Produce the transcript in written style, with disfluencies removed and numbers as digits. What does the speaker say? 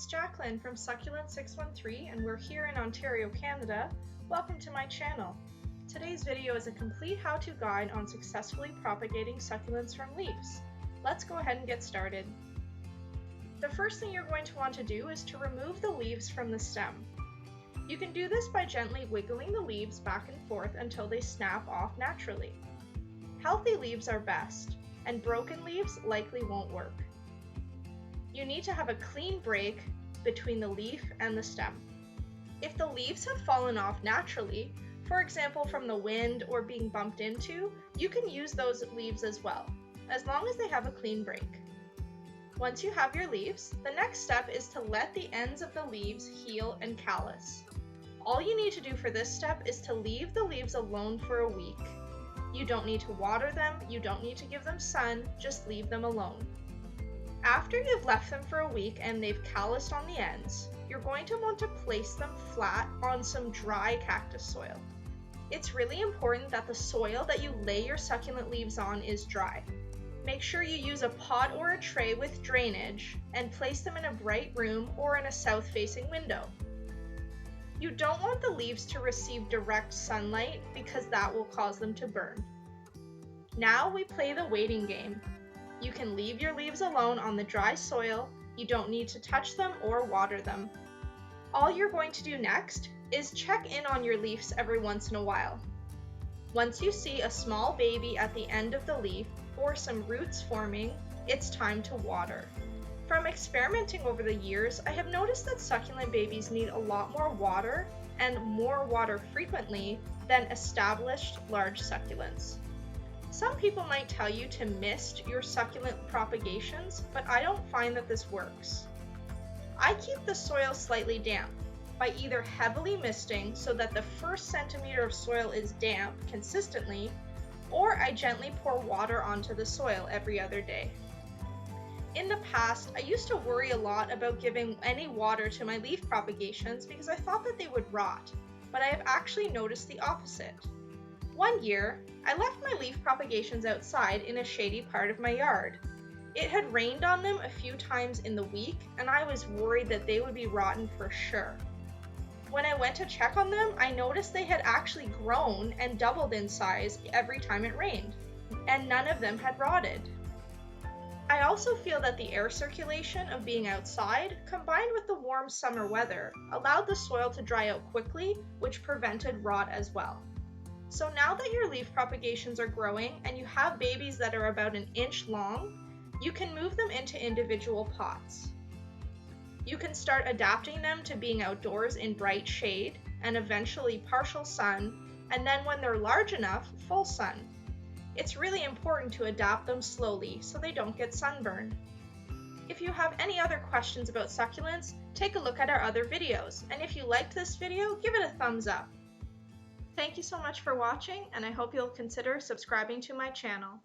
it's Jacqueline from Succulent 613 and we're here in Ontario, Canada. Welcome to my channel. Today's video is a complete how-to guide on successfully propagating succulents from leaves. Let's go ahead and get started. The first thing you're going to want to do is to remove the leaves from the stem. You can do this by gently wiggling the leaves back and forth until they snap off naturally. Healthy leaves are best, and broken leaves likely won't work. You need to have a clean break between the leaf and the stem. If the leaves have fallen off naturally, for example from the wind or being bumped into, you can use those leaves as well, as long as they have a clean break. Once you have your leaves, the next step is to let the ends of the leaves heal and callus. All you need to do for this step is to leave the leaves alone for a week. You don't need to water them, you don't need to give them sun, just leave them alone. After you've left them for a week and they've calloused on the ends, you're going to want to place them flat on some dry cactus soil. It's really important that the soil that you lay your succulent leaves on is dry. Make sure you use a pot or a tray with drainage and place them in a bright room or in a south-facing window. You don't want the leaves to receive direct sunlight because that will cause them to burn. Now we play the waiting game. You can leave your leaves alone on the dry soil, you don't need to touch them or water them. All you're going to do next is check in on your leaves every once in a while. Once you see a small baby at the end of the leaf or some roots forming, it's time to water. From experimenting over the years, I have noticed that succulent babies need a lot more water and more water frequently than established large succulents. Some people might tell you to mist your succulent propagations, but I don't find that this works. I keep the soil slightly damp by either heavily misting so that the first centimeter of soil is damp consistently, or I gently pour water onto the soil every other day. In the past, I used to worry a lot about giving any water to my leaf propagations because I thought that they would rot, but I have actually noticed the opposite. One year, I left my leaf propagations outside in a shady part of my yard. It had rained on them a few times in the week, and I was worried that they would be rotten for sure. When I went to check on them, I noticed they had actually grown and doubled in size every time it rained, and none of them had rotted. I also feel that the air circulation of being outside, combined with the warm summer weather, allowed the soil to dry out quickly, which prevented rot as well. So now that your leaf propagations are growing and you have babies that are about an inch long, you can move them into individual pots. You can start adapting them to being outdoors in bright shade and eventually partial sun, and then when they're large enough, full sun. It's really important to adapt them slowly so they don't get sunburned. If you have any other questions about succulents, take a look at our other videos, and if you liked this video, give it a thumbs up. Thank you so much for watching, and I hope you'll consider subscribing to my channel.